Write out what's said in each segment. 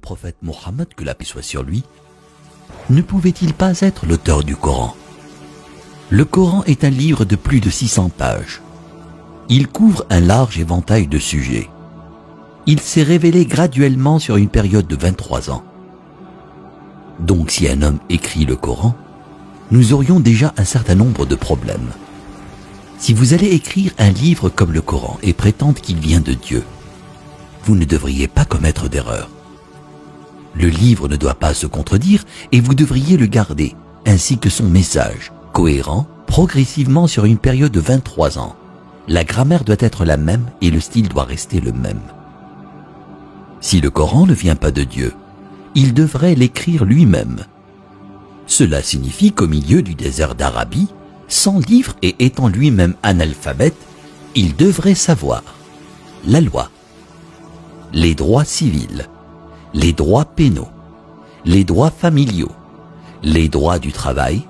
prophète Mohammed, que la paix soit sur lui, ne pouvait-il pas être l'auteur du Coran? Le Coran est un livre de plus de 600 pages. Il couvre un large éventail de sujets. Il s'est révélé graduellement sur une période de 23 ans. Donc si un homme écrit le Coran, nous aurions déjà un certain nombre de problèmes. Si vous allez écrire un livre comme le Coran et prétendre qu'il vient de Dieu, vous ne devriez pas commettre d'erreur. Le livre ne doit pas se contredire et vous devriez le garder, ainsi que son message, cohérent, progressivement sur une période de 23 ans. La grammaire doit être la même et le style doit rester le même. Si le Coran ne vient pas de Dieu, il devrait l'écrire lui-même. Cela signifie qu'au milieu du désert d'Arabie, sans livre et étant lui-même analphabète, il devrait savoir la loi, les droits civils, les droits pénaux, les droits familiaux, les droits du travail,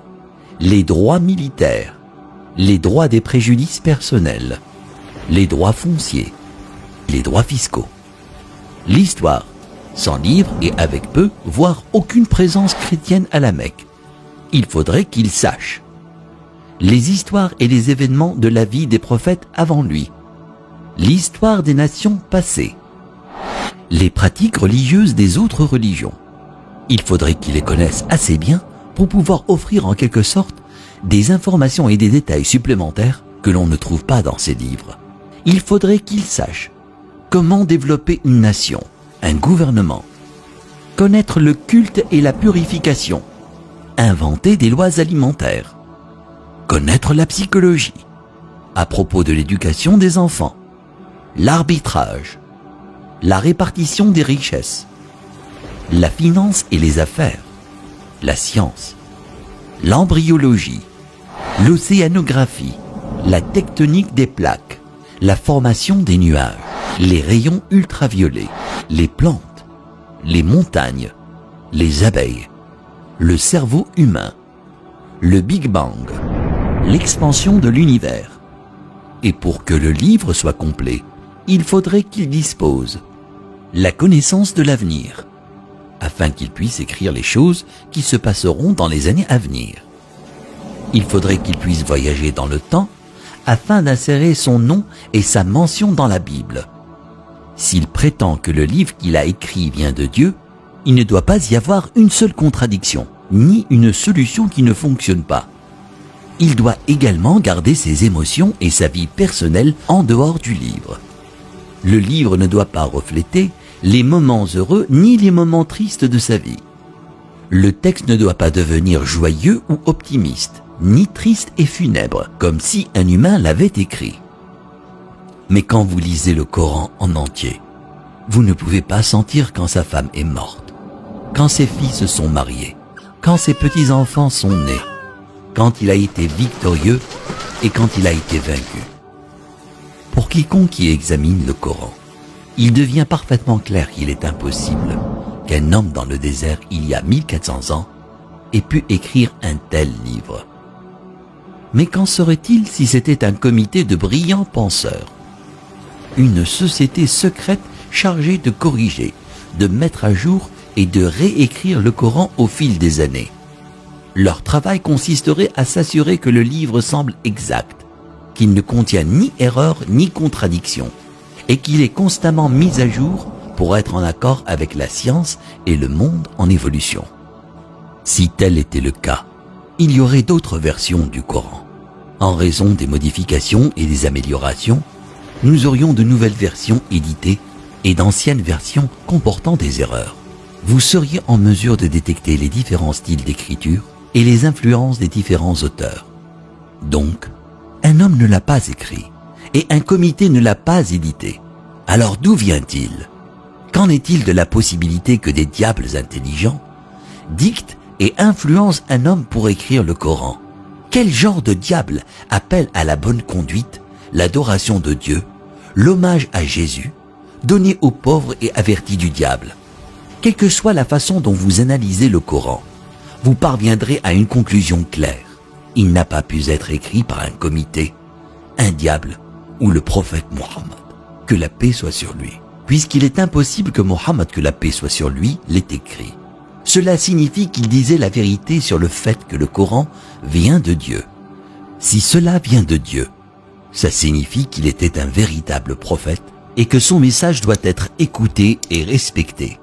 les droits militaires, les droits des préjudices personnels, les droits fonciers, les droits fiscaux, l'histoire, sans livre et avec peu, voire aucune présence chrétienne à la Mecque. Il faudrait qu'il sache les histoires et les événements de la vie des prophètes avant lui, l'histoire des nations passées, les pratiques religieuses des autres religions. Il faudrait qu'il les connaisse assez bien pour pouvoir offrir en quelque sorte des informations et des détails supplémentaires que l'on ne trouve pas dans ces livres. Il faudrait qu'il sache comment développer une nation, un gouvernement, connaître le culte et la purification, inventer des lois alimentaires, connaître la psychologie, à propos de l'éducation des enfants, l'arbitrage, la répartition des richesses, la finance et les affaires, la science, l'embryologie, l'océanographie, la tectonique des plaques, la formation des nuages, les rayons ultraviolets, les plantes, les montagnes, les abeilles, le cerveau humain, le Big Bang, l'expansion de l'univers. Et pour que le livre soit complet, il faudrait qu'il dispose la connaissance de l'avenir, afin qu'il puisse écrire les choses qui se passeront dans les années à venir. Il faudrait qu'il puisse voyager dans le temps, afin d'insérer son nom et sa mention dans la Bible. S'il prétend que le livre qu'il a écrit vient de Dieu, il ne doit pas y avoir une seule contradiction, ni une solution qui ne fonctionne pas. Il doit également garder ses émotions et sa vie personnelle en dehors du livre. Le livre ne doit pas refléter les moments heureux ni les moments tristes de sa vie. Le texte ne doit pas devenir joyeux ou optimiste, ni triste et funèbre, comme si un humain l'avait écrit. Mais quand vous lisez le Coran en entier, vous ne pouvez pas sentir quand sa femme est morte, quand ses filles se sont mariées, quand ses petits-enfants sont nés, quand il a été victorieux et quand il a été vaincu. Pour quiconque qui examine le Coran, il devient parfaitement clair qu'il est impossible qu'un homme dans le désert il y a 1400 ans ait pu écrire un tel livre. Mais qu'en serait-il si c'était un comité de brillants penseurs, une société secrète chargée de corriger, de mettre à jour et de réécrire le Coran au fil des années? Leur travail consisterait à s'assurer que le livre semble exact, qu'il ne contient ni erreur ni contradiction, et qu'il est constamment mis à jour pour être en accord avec la science et le monde en évolution. Si tel était le cas, il y aurait d'autres versions du Coran. En raison des modifications et des améliorations, nous aurions de nouvelles versions éditées et d'anciennes versions comportant des erreurs. Vous seriez en mesure de détecter les différents styles d'écriture et les influences des différents auteurs. Donc, un homme ne l'a pas écrit et un comité ne l'a pas édité. Alors d'où vient-il? Qu'en est-il de la possibilité que des diables intelligents dictent et influencent un homme pour écrire le Coran? Quel genre de diable appelle à la bonne conduite, l'adoration de Dieu, l'hommage à Jésus, donné aux pauvres et averti du diable? Quelle que soit la façon dont vous analysez le Coran, vous parviendrez à une conclusion claire. Il n'a pas pu être écrit par un comité, un diable ou le prophète Mohammed, que la paix soit sur lui. puisqu'il est impossible que Mohammed, que la paix soit sur lui, l'ait écrit. Cela signifie qu'il disait la vérité sur le fait que le Coran vient de Dieu. Si cela vient de Dieu, ça signifie qu'il était un véritable prophète et que son message doit être écouté et respecté.